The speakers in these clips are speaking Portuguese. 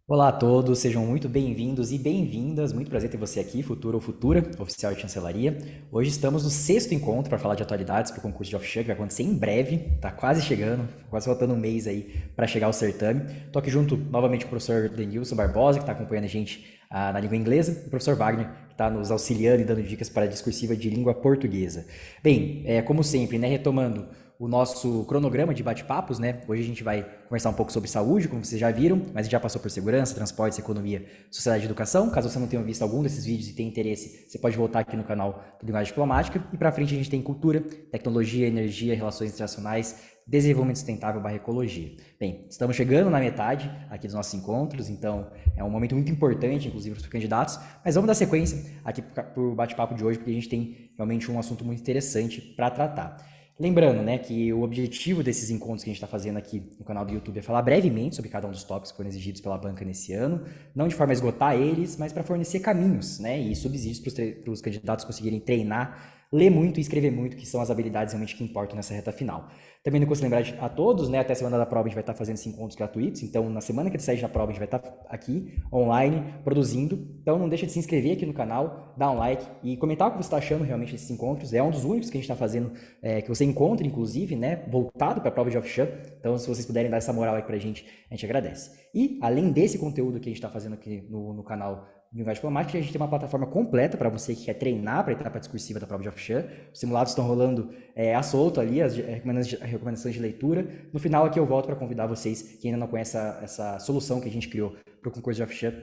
Olá a todos, sejam muito bem-vindos e bem-vindas. Muito prazer ter você aqui, futuro ou futura oficial de chancelaria. Hoje estamos no sexto encontro para falar de atualidades para o concurso de Officer, que vai acontecer em breve, tá quase chegando, quase faltando um mês aí para chegar ao certame. Estou aqui junto novamente com o professor Denilson Barbosa, que está acompanhando a gente na língua inglesa, e o professor Wagner, que está nos auxiliando e dando dicas para a discursiva de língua portuguesa. Bem, como sempre, né, retomando o nosso cronograma de bate-papos, né? Hoje a gente vai conversar um pouco sobre saúde, como vocês já viram, mas a gente já passou por segurança, transportes, economia, sociedade e educação. Caso você não tenha visto algum desses vídeos e tenha interesse, você pode voltar aqui no canal do Linguagem Diplomática. E para frente a gente tem cultura, tecnologia, energia, relações internacionais, desenvolvimento sustentável barra ecologia. Bem, estamos chegando na metade aqui dos nossos encontros, então é um momento muito importante, inclusive para os candidatos, mas vamos dar sequência aqui para o bate-papo de hoje, porque a gente tem realmente um assunto muito interessante para tratar. Lembrando, né, que o objetivo desses encontros que a gente está fazendo aqui no canal do YouTube é falar brevemente sobre cada um dos tópicos que foram exigidos pela banca nesse ano, não de forma a esgotar eles, mas para fornecer caminhos, né, e subsídios para os candidatos conseguirem treinar, ler muito e escrever muito, que são as habilidades realmente que importam nessa reta final. Também não custa lembrar a todos, né, até a semana da prova a gente vai estar fazendo esses encontros gratuitos, então na semana que ele sair da prova a gente vai estar aqui, online, produzindo, então não deixa de se inscrever aqui no canal, dar um like e comentar o que você está achando realmente desses encontros, é um dos únicos que a gente está fazendo, que você encontra, inclusive, né, voltado para a prova de Officer, então se vocês puderem dar essa moral aí para a gente agradece. E, além desse conteúdo que a gente está fazendo aqui no canal Linguagem Diplomática, a gente tem uma plataforma completa para você que quer treinar para a etapa discursiva da prova de Officer. Os simulados estão rolando à solto ali, as recomendações de leitura. No final aqui eu volto para convidar vocês que ainda não conhecem essa solução que a gente criou para o concurso de Officer.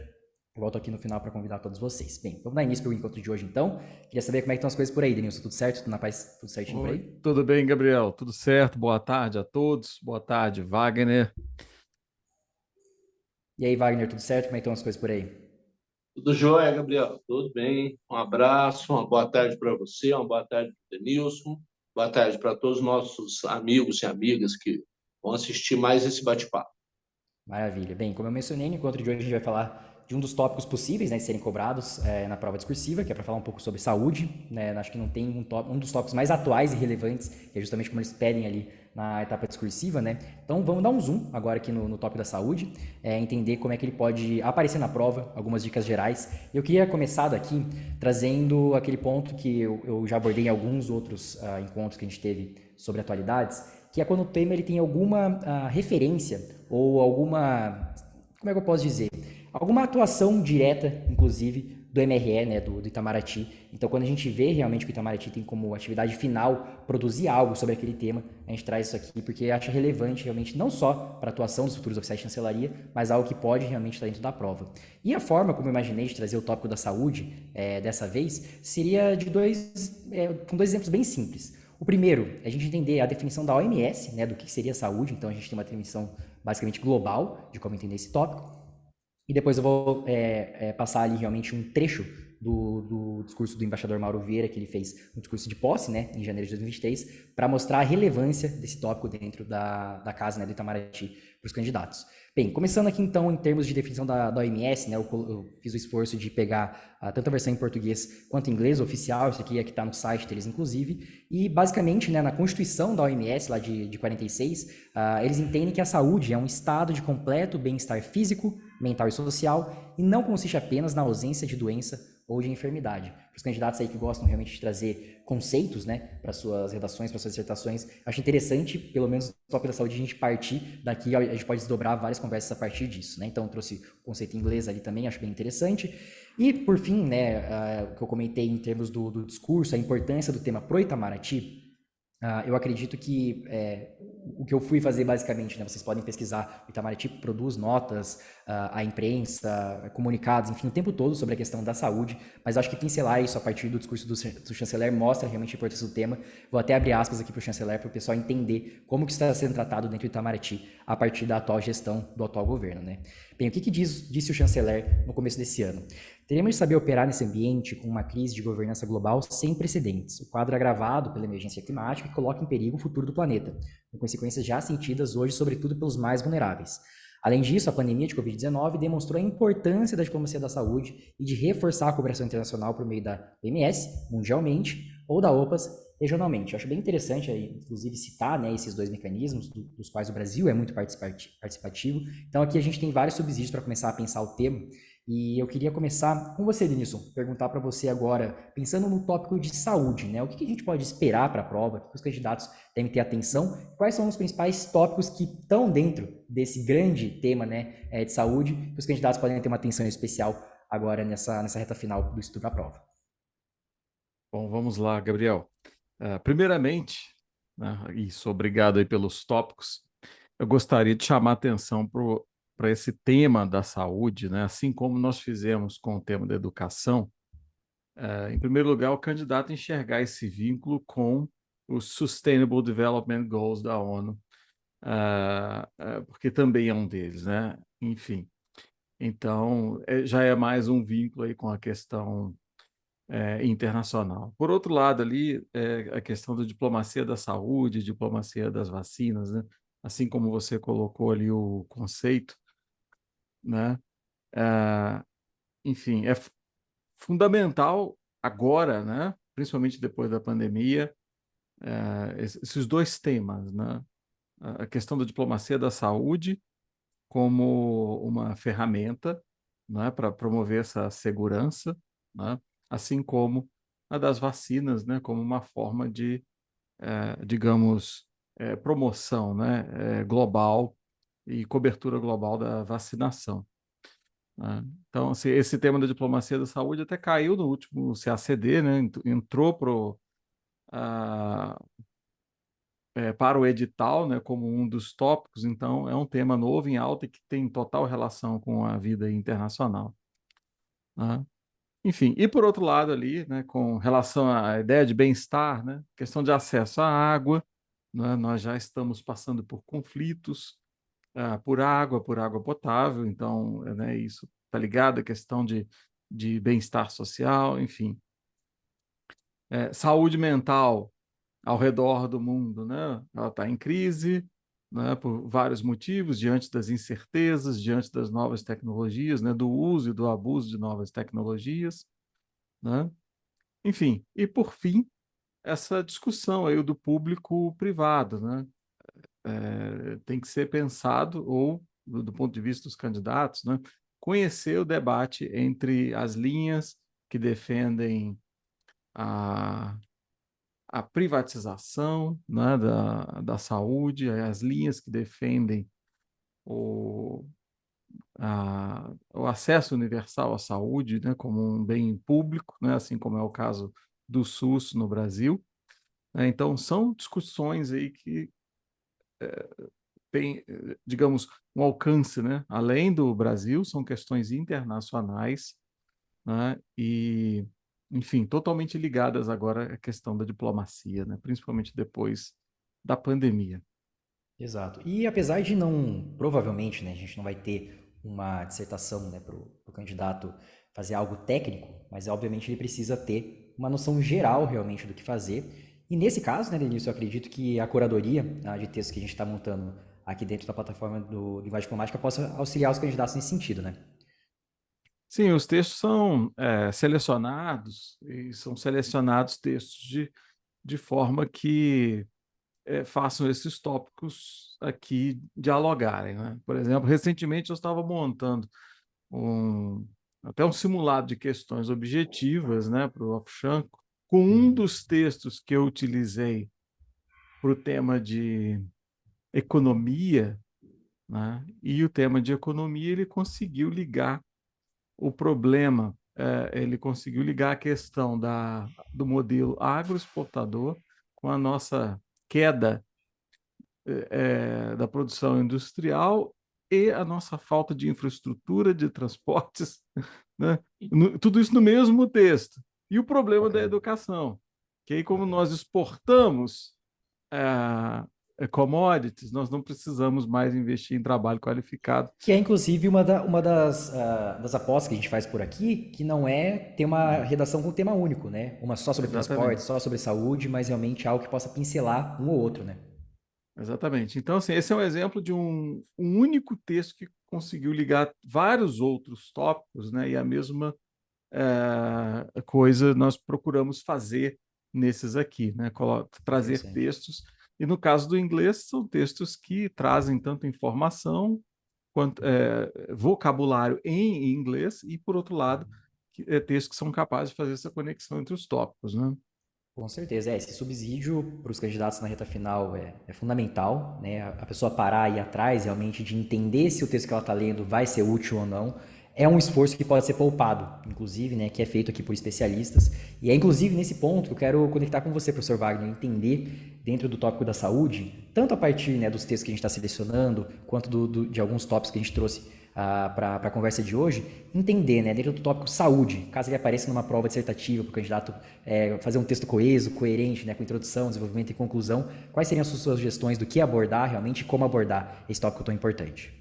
Eu volto aqui no final para convidar todos vocês. Bem, vamos dar início para o encontro de hoje então. Queria saber como é que estão as coisas por aí, Denilson. Tudo certo? Tudo na paz? Tudo certinho por Oi, aí? tudo bem, Gabriel? Tudo certo? Boa tarde a todos. Boa tarde, Wagner. E aí, Wagner, tudo certo? Como é que estão as coisas por aí? Tudo jóia, Gabriel? Tudo bem? Um abraço, uma boa tarde para você, uma boa tarde para o Denilson, boa tarde para todos os nossos amigos e amigas que vão assistir mais esse bate-papo. Maravilha. Bem, como eu mencionei, no encontro de hoje a gente vai falar de um dos tópicos possíveis, né, de serem cobrados na prova discursiva, que é para falar um pouco sobre saúde, né? Acho que não tem um dos tópicos mais atuais e relevantes, que é justamente como eles pedem ali na etapa discursiva, né? Então vamos dar um zoom agora aqui no tópico da saúde, entender como é que ele pode aparecer na prova, algumas dicas gerais. Eu queria começar daqui trazendo aquele ponto que eu já abordei em alguns outros encontros que a gente teve sobre atualidades, que é quando o tema ele tem alguma referência ou alguma, como é que eu posso dizer? Alguma atuação direta, inclusive, do MRE, né, do Itamaraty. Então, quando a gente vê realmente que o Itamaraty tem como atividade final produzir algo sobre aquele tema, a gente traz isso aqui porque acha relevante realmente não só para a atuação dos futuros oficiais de chancelaria, mas algo que pode realmente estar dentro da prova. E a forma como eu imaginei de trazer o tópico da saúde dessa vez seria de com dois exemplos bem simples. O primeiro é a gente entender a definição da OMS, né, do que seria saúde. Então, a gente tem uma definição basicamente global de como entender esse tópico. E depois eu vou passar ali realmente um trecho do discurso do embaixador Mauro Vieira, que ele fez um discurso de posse, né, em janeiro de 2023, para mostrar a relevância desse tópico dentro da casa, né, do Itamaraty para os candidatos. Bem, começando aqui então em termos de definição da OMS, né, eu fiz o esforço de pegar tanto a versão em português quanto em inglês oficial, isso aqui é que está no site deles inclusive, e basicamente, né, na Constituição da OMS, lá de 46, eles entendem que a saúde é um estado de completo bem-estar físico, mental e social, e não consiste apenas na ausência de doença ou de enfermidade. Para os candidatos aí que gostam realmente de trazer conceitos, né, para suas redações, para suas dissertações, acho interessante, pelo menos no tópico da saúde, a gente partir daqui, a gente pode desdobrar várias conversas a partir disso, né? Então, eu trouxe o conceito em inglês ali também, acho bem interessante. E, por fim, né, o que eu comentei em termos do discurso, a importância do tema pro Itamaraty, eu acredito que o que eu fui fazer basicamente, né, vocês podem pesquisar, o Itamaraty produz notas à imprensa, comunicados, enfim, o tempo todo sobre a questão da saúde, mas acho que pincelar isso a partir do discurso do chanceler mostra realmente a importância do tema. Vou até abrir aspas aqui para o chanceler, para o pessoal entender como que está sendo tratado dentro do Itamaraty a partir da atual gestão do atual governo. Né? Bem, o que disse o chanceler no começo desse ano? Teremos de saber operar nesse ambiente com uma crise de governança global sem precedentes. O quadro agravado pela emergência climática que coloca em perigo o futuro do planeta, com consequências já sentidas hoje, sobretudo pelos mais vulneráveis. Além disso, a pandemia de Covid-19 demonstrou a importância da diplomacia da saúde e de reforçar a cooperação internacional por meio da OMS, mundialmente, ou da OPAS, regionalmente. Eu acho bem interessante, aí, inclusive, citar, né, esses dois mecanismos, dos quais o Brasil é muito participativo. Então, aqui a gente tem vários subsídios para começar a pensar o tema. E eu queria começar com você, Denilson, perguntar para você agora, pensando no tópico de saúde, né? O que a gente pode esperar para a prova? O que os candidatos devem ter atenção? Quais são os principais tópicos que estão dentro desse grande tema, né, de saúde, que os candidatos podem ter uma atenção especial agora nessa reta final do estudo da prova? Bom, vamos lá, Gabriel. Primeiramente, né, isso, obrigado aí pelos tópicos. Eu gostaria de chamar a atenção para esse tema da saúde, né? Assim como nós fizemos com o tema da educação. Em primeiro lugar, o candidato enxergar esse vínculo com os Sustainable Development Goals da ONU, porque também é um deles, né? Enfim, então já é mais um vínculo aí com a questão internacional. Por outro lado, ali, a questão da diplomacia da saúde, diplomacia das vacinas, né? Assim como você colocou ali o conceito, né? Ah, enfim, fundamental agora, né? Principalmente depois da pandemia, esses dois temas, né? A questão da diplomacia da saúde como uma ferramenta, né, para promover essa segurança, né, assim como a das vacinas, né, como uma forma de, digamos, promoção, né, global e cobertura global da vacinação, né. Então, assim, esse tema da diplomacia da saúde até caiu no último CACD, né, entrou para o edital, né, como um dos tópicos, então é um tema novo em alta e que tem total relação com a vida internacional, né? Enfim, e por outro lado ali, né, com relação à ideia de bem-estar, né, questão de acesso à água, né, nós já estamos passando por conflitos por água potável, então, né, isso está ligado à questão de bem-estar social, enfim. Saúde mental, ao redor do mundo, né? Ela está em crise, né, por vários motivos, diante das incertezas, diante das novas tecnologias, né, do uso e do abuso de novas tecnologias, né? Enfim, e por fim, essa discussão aí do público-privado, né? Tem que ser pensado, ou do ponto de vista dos candidatos, né, conhecer o debate entre as linhas que defendem a a privatização, né, da saúde, as linhas que defendem o, o acesso universal à saúde, né, como um bem público, né, assim como é o caso do SUS no Brasil, né. Então, são discussões aí que têm, digamos, um alcance, né, além do Brasil, são questões internacionais, né, e, enfim, totalmente ligadas agora à questão da diplomacia, né, principalmente depois da pandemia. Exato. E apesar de não, provavelmente, né, a gente não vai ter uma dissertação, né, para o candidato fazer algo técnico, mas obviamente ele precisa ter uma noção geral realmente do que fazer. E nesse caso, né, Denilson, eu acredito que a curadoria de textos que a gente está montando aqui dentro da plataforma do Linguagem Diplomática possa auxiliar os candidatos nesse sentido, né? Sim, os textos são selecionados, e são selecionados textos de forma que façam esses tópicos aqui dialogarem, né? Por exemplo, recentemente eu estava montando um, até um simulado de questões objetivas, né, para o Ofchanco, com um Uhum. dos textos que eu utilizei para o tema de economia, né, e o tema de economia ele conseguiu ligar o problema, ele conseguiu ligar a questão do modelo agroexportador com a nossa queda da produção industrial e a nossa falta de infraestrutura de transportes, né? Tudo isso no mesmo texto. E o problema da Bacana, educação, que aí como bacana. nós exportamos commodities, nós não precisamos mais investir em trabalho qualificado. Que é, inclusive, uma das apostas que a gente faz por aqui, que não é ter uma redação com tema único, né? Uma só sobre transporte, Exatamente. só sobre saúde, mas realmente algo que possa pincelar um ou outro, né? Exatamente. Então, assim, esse é um exemplo de um único texto que conseguiu ligar vários outros tópicos, né? E a mesma coisa nós procuramos fazer nesses aqui, né? Trazer Interessante. textos. E no caso do inglês, são textos que trazem tanto informação quanto vocabulário em inglês e, por outro lado, textos que são capazes de fazer essa conexão entre os tópicos, né? Com certeza, esse subsídio para os candidatos na reta final é fundamental, né? A pessoa parar e ir atrás realmente de entender se o texto que ela está lendo vai ser útil ou não. É um esforço que pode ser poupado, inclusive, né? Que é feito aqui por especialistas. E é inclusive nesse ponto que eu quero conectar com você, professor Wagner, entender dentro do tópico da saúde, tanto a partir, né, dos textos que a gente está selecionando, quanto de alguns tópicos que a gente trouxe para a conversa de hoje, entender, né, dentro do tópico saúde, caso ele apareça numa prova dissertativa para o candidato fazer um texto coeso, coerente, né, com introdução, desenvolvimento e conclusão, quais seriam as suas sugestões do que abordar realmente e como abordar esse tópico tão importante?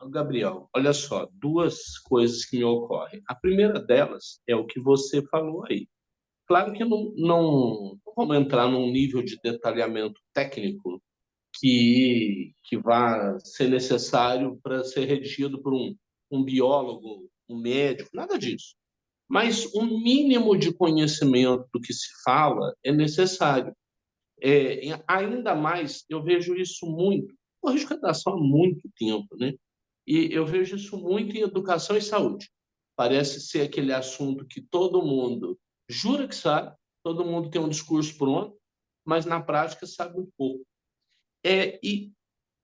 Gabriel, olha só, duas coisas que me ocorrem. A primeira delas é o que você falou aí. Claro que não vamos entrar num nível de detalhamento técnico que vai ser necessário para ser redigido por um biólogo, um médico, nada disso. Mas um mínimo de conhecimento do que se fala é necessário. Ainda mais, eu vejo isso muito, corrijo redação há muito tempo, né? E eu vejo isso muito em educação e saúde. Parece ser aquele assunto que todo mundo jura que sabe, todo mundo tem um discurso pronto, mas na prática sabe um pouco. E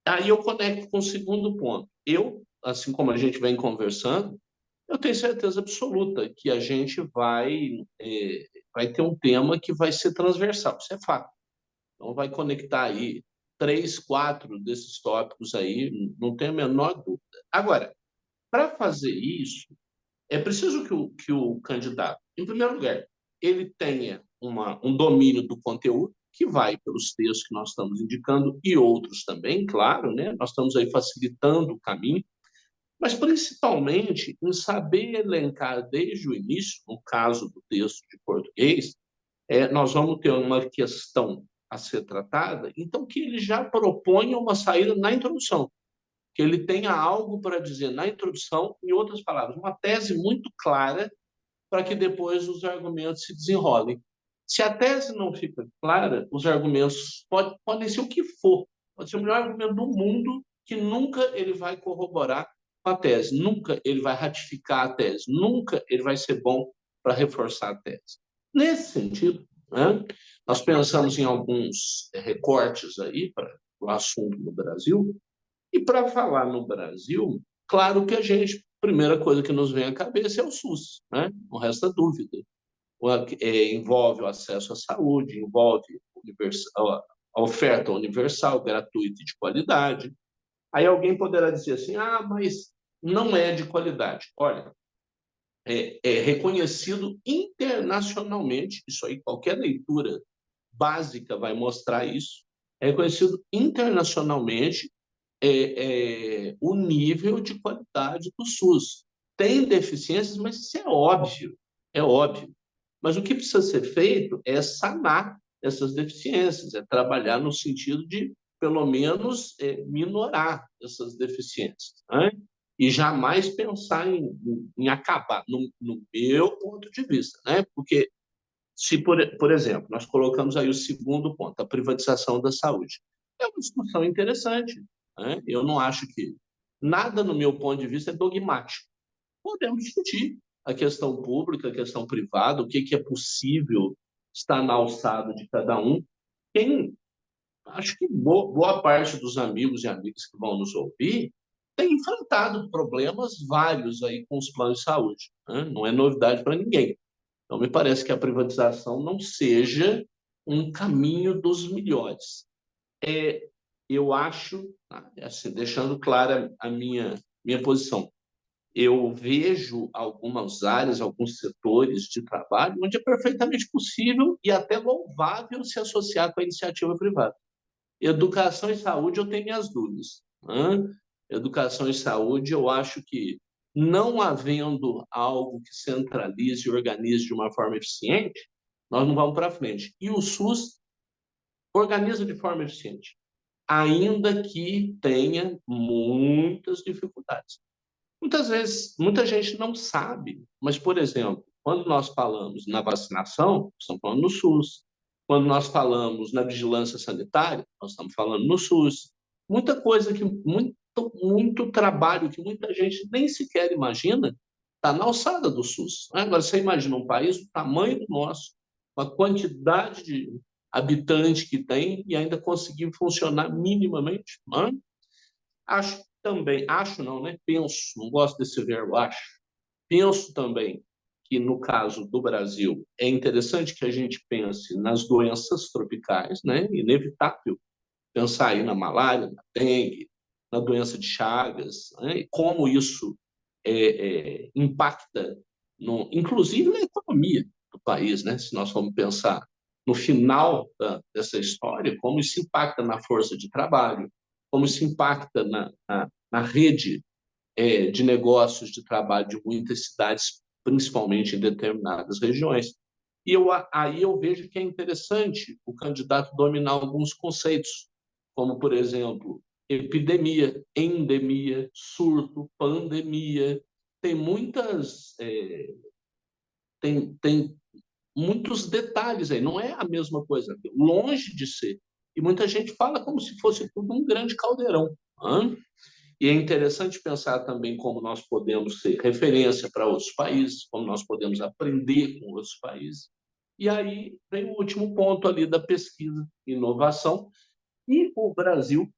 aí eu conecto com o segundo ponto. Eu, assim como a gente vem conversando, eu tenho certeza absoluta que a gente vai ter um tema que vai ser transversal, isso é fato. Então, vai conectar aí 3, 4 desses tópicos aí, não tem a menor dúvida. Agora, para fazer isso, é preciso que o candidato, em primeiro lugar, ele tenha um domínio do conteúdo, que vai pelos textos que nós estamos indicando e outros também, claro, né? Nós estamos aí facilitando o caminho, mas principalmente em saber elencar desde o início, no caso do texto de português, nós vamos ter uma questão a ser tratada, então que ele já proponha uma saída na introdução, que ele tenha algo para dizer na introdução, em outras palavras, uma tese muito clara para que depois os argumentos se desenrolem. Se a tese não fica clara, os argumentos podem ser o que for, pode ser o melhor argumento do mundo, que nunca ele vai corroborar com a tese, nunca ele vai ratificar a tese, nunca ele vai ser bom para reforçar a tese. Nesse sentido, né, nós pensamos em alguns recortes aí para o assunto no Brasil, e para falar no Brasil, claro que a primeira coisa que nos vem à cabeça é o SUS, né? Não resta dúvida. Envolve o acesso à saúde, envolve a oferta universal, gratuita e de qualidade. Aí alguém poderá dizer assim, mas não é de qualidade. Olha, é reconhecido internacionalmente, isso aí qualquer leitura básica vai mostrar isso, é reconhecido internacionalmente o nível de qualidade do SUS. Tem deficiências, mas isso é óbvio, é óbvio. Mas o que precisa ser feito é sanar essas deficiências, é trabalhar no sentido de, pelo menos, minorar essas deficiências, né? E jamais pensar em acabar, no meu ponto de vista, né? Porque se, por exemplo, nós colocamos aí o segundo ponto, a privatização da saúde. É uma discussão interessante, né? Eu não acho que nada, no meu ponto de vista, é dogmático. Podemos discutir a questão pública, a questão privada, o que é possível estar na alçada de cada um. Acho que boa parte dos amigos e amigas que vão nos ouvir tem enfrentado problemas vários aí com os planos de saúde, né? Não é novidade para ninguém. Então, me parece que a privatização não seja um caminho dos melhores. Eu acho, assim, deixando clara a minha posição, eu vejo algumas áreas, alguns setores de trabalho onde é perfeitamente possível e até louvável se associar com a iniciativa privada. Educação e saúde, eu tenho minhas dúvidas, né? Educação e saúde, eu acho que não havendo algo que centralize e organize de uma forma eficiente, nós não vamos para frente. E o SUS organiza de forma eficiente, ainda que tenha muitas dificuldades. Muitas vezes, muita gente não sabe, mas, por exemplo, Quando nós falamos na vacinação, estamos falando no SUS. Quando nós falamos na vigilância sanitária, nós estamos falando no SUS. Muita coisa muito trabalho que muita gente nem sequer imagina está na alçada do SUS. Agora, você imagina um país do tamanho do nosso, com a quantidade de habitantes que tem e ainda conseguir funcionar minimamente, não é? Acho também, acho não, né? Penso, não gosto desse verbo, acho. Penso também que, no caso do Brasil, é interessante que a gente pense nas doenças tropicais, né? Inevitável pensar aí na malária, na dengue, na doença de Chagas, né? E como isso impacta, inclusive na economia do país, né? Se nós formos pensar no final dessa história, como isso impacta na força de trabalho, como isso impacta na rede de negócios de trabalho de muitas cidades, principalmente em determinadas regiões. E aí eu vejo que é interessante o candidato dominar alguns conceitos, como, por exemplo, epidemia, endemia, surto, pandemia. Tem tem muitos detalhes aí, não é a mesma coisa, longe de ser. E muita gente fala como se fosse tudo um grande caldeirão. Hein? E é interessante pensar também como nós podemos ser referência para outros países, como nós podemos aprender com outros países. E aí vem o último ponto ali da pesquisa e inovação. E o Brasil,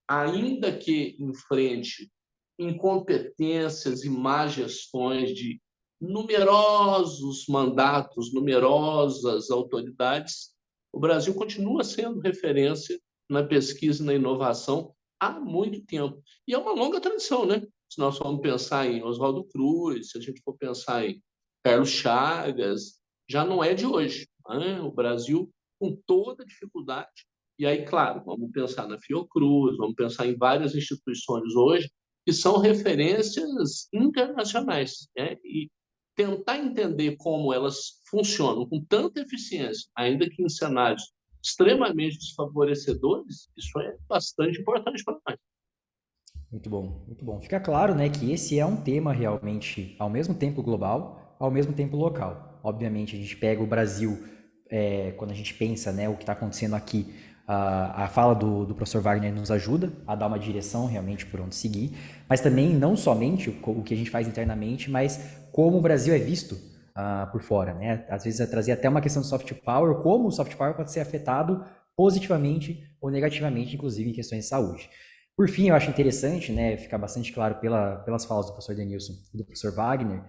ainda que enfrente incompetências e má gestões de numerosos mandatos, numerosas autoridades, o Brasil continua sendo referência na pesquisa e na inovação há muito tempo. E é uma longa tradição, né? Se nós formos pensar em Oswaldo Cruz, se a gente for pensar em Carlos Chagas, já não é de hoje, né? O Brasil, com toda dificuldade, e aí, claro, vamos pensar na Fiocruz, vamos pensar em várias instituições hoje que são referências internacionais, né? E tentar entender como elas funcionam com tanta eficiência, ainda que em cenários extremamente desfavorecedores, isso é bastante importante para nós. Muito bom, muito bom. Fica claro, né, que esse é um tema realmente ao mesmo tempo global, ao mesmo tempo local. Obviamente, a gente pega o Brasil, quando a gente pensa, né, o que está acontecendo aqui, a fala do professor Wagner nos ajuda a dar uma direção realmente por onde seguir, mas também não somente o que a gente faz internamente, mas como o Brasil é visto por fora, né? Às vezes é trazer até uma questão de soft power, como o soft power pode ser afetado positivamente ou negativamente, inclusive em questões de saúde. Por fim, eu acho interessante, né, ficar bastante claro pelas falas do professor Denilson e do professor Wagner,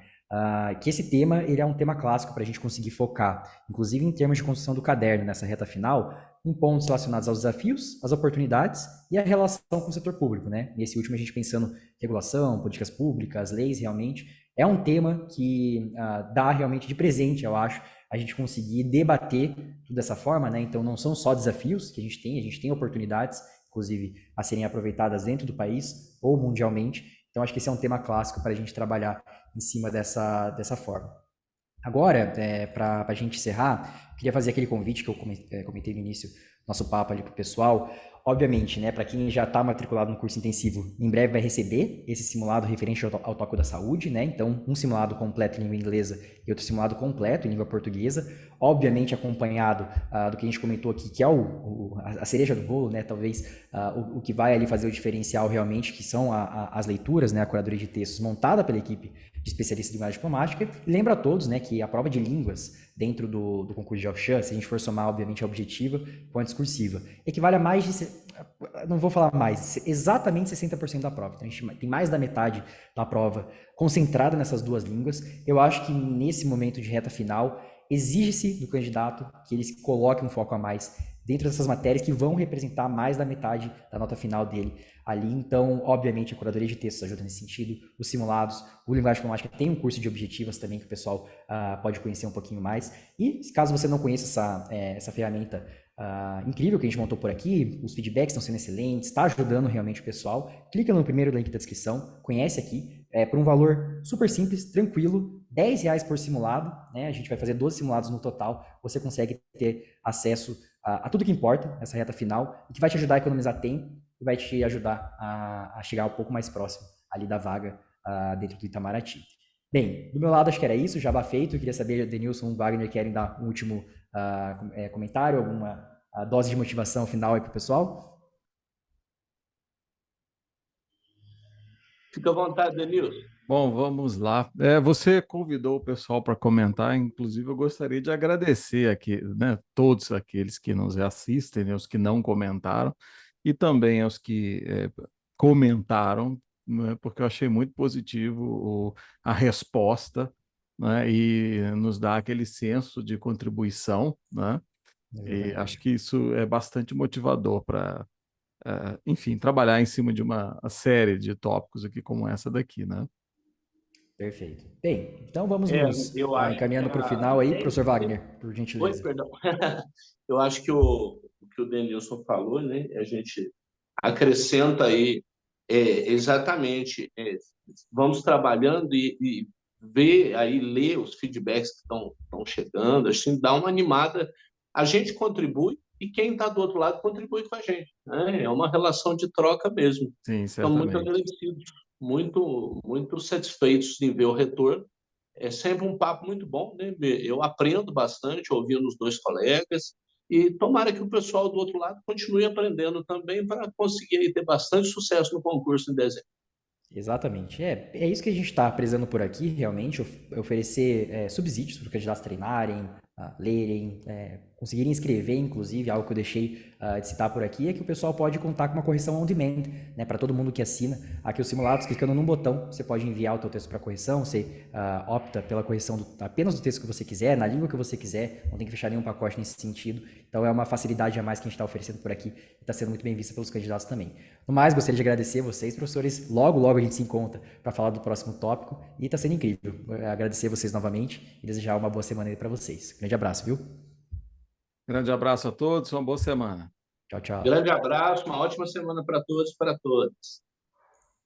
que esse tema ele é um tema clássico para a gente conseguir focar, inclusive em termos de construção do caderno nessa reta final, em pontos relacionados aos desafios, às oportunidades e à relação com o setor público, né? Nesse último, a gente pensando em regulação, políticas públicas, leis, realmente, é um tema que dá realmente de presente, eu acho, a gente conseguir debater tudo dessa forma, né? Então, não são só desafios que a gente tem oportunidades, inclusive, a serem aproveitadas dentro do país ou mundialmente. Então, acho que esse é um tema clássico para a gente trabalhar em cima dessa forma. Agora, para a gente encerrar, queria fazer aquele convite que eu comentei no início do nosso papo ali para o pessoal. Obviamente, né, para quem já está matriculado no curso intensivo, em breve vai receber esse simulado referente ao tópico da saúde, né? Então, um simulado completo em língua inglesa e outro simulado completo em língua portuguesa, obviamente acompanhado do que a gente comentou aqui, que é a cereja do bolo, né? Talvez o que vai ali fazer o diferencial realmente, que são as leituras, né? A curadoria de textos montada pela equipe de especialistas de linguagem diplomática. E lembro a todos, né, que a prova de línguas dentro do concurso de Geoff Chan, se a gente for somar, obviamente, a objetiva com a discursiva, equivale a mais de, não vou falar mais, exatamente 60% da prova. Então, a gente tem mais da metade da prova concentrada nessas duas línguas. Eu acho que nesse momento de reta final, exige-se do candidato que ele coloque um foco a mais dentro dessas matérias que vão representar mais da metade da nota final dele ali. Então, obviamente, a curadoria de textos ajuda nesse sentido, os simulados, o Linguagem Diplomática tem um curso de objetivas também que o pessoal pode conhecer um pouquinho mais. E, caso você não conheça essa ferramenta incrível que a gente montou por aqui, os feedbacks estão sendo excelentes, está ajudando realmente o pessoal, clica no primeiro link da descrição, conhece aqui, por um valor super simples, tranquilo, R$10 por simulado, né? A gente vai fazer 12 simulados no total, você consegue ter acesso a tudo que importa nessa reta final e que vai te ajudar a economizar tempo e vai te ajudar a chegar um pouco mais próximo ali da vaga dentro do Itamaraty. Bem, do meu lado acho que era isso, jabá feito. Eu queria saber, Denilson, Wagner, querem dar um último comentário, alguma dose de motivação final aí para o pessoal? Fica à vontade, Denilson. Bom, vamos lá. Você convidou o pessoal para comentar, inclusive eu gostaria de agradecer aqui, né, todos aqueles que nos assistem, né, os que não comentaram, e também aos que comentaram, né, porque eu achei muito positivo a resposta, né, e nos dá aquele senso de contribuição, né, e acho Exatamente. que isso é bastante motivador para, enfim, trabalhar em cima de uma série de tópicos aqui como essa daqui, né? Perfeito. Bem, então vamos É, nos eu acho que encaminhando para o a final aí, ideia. professor Wagner, por Oi, gentileza. perdão. Eu acho que o que o Denilson falou, né? A gente acrescenta aí exatamente. Vamos trabalhando e ver aí, ler os feedbacks que estão chegando, assim, dá uma animada. A gente contribui e quem está do outro lado contribui com a gente, né? É uma relação de troca mesmo. Sim, Estamos muito certamente. agradecidos, muito satisfeitos em ver o retorno. É sempre um papo muito bom, né? Eu aprendo bastante ouvindo os dois colegas e tomara que o pessoal do outro lado continue aprendendo também para conseguir aí ter bastante sucesso no concurso em dezembro. Exatamente. É isso que a gente está prezando por aqui, realmente, oferecer subsídios para os candidatos treinarem, lerem, conseguirem escrever, inclusive, algo que eu deixei de citar por aqui, é que o pessoal pode contar com uma correção on demand, né, para todo mundo que assina. Aqui os simulados, clicando num botão, você pode enviar o teu texto para correção, você opta pela correção apenas do texto que você quiser, na língua que você quiser, não tem que fechar nenhum pacote nesse sentido. Então é uma facilidade a mais que a gente está oferecendo por aqui e está sendo muito bem vista pelos candidatos também. No mais, gostaria de agradecer vocês, professores. Logo a gente se encontra para falar do próximo tópico e está sendo incrível. Agradecer vocês novamente e desejar uma boa semana aí para vocês. Grande abraço, viu? Grande abraço a todos, uma boa semana. Tchau, tchau. Grande abraço, uma ótima semana para todos e para todas.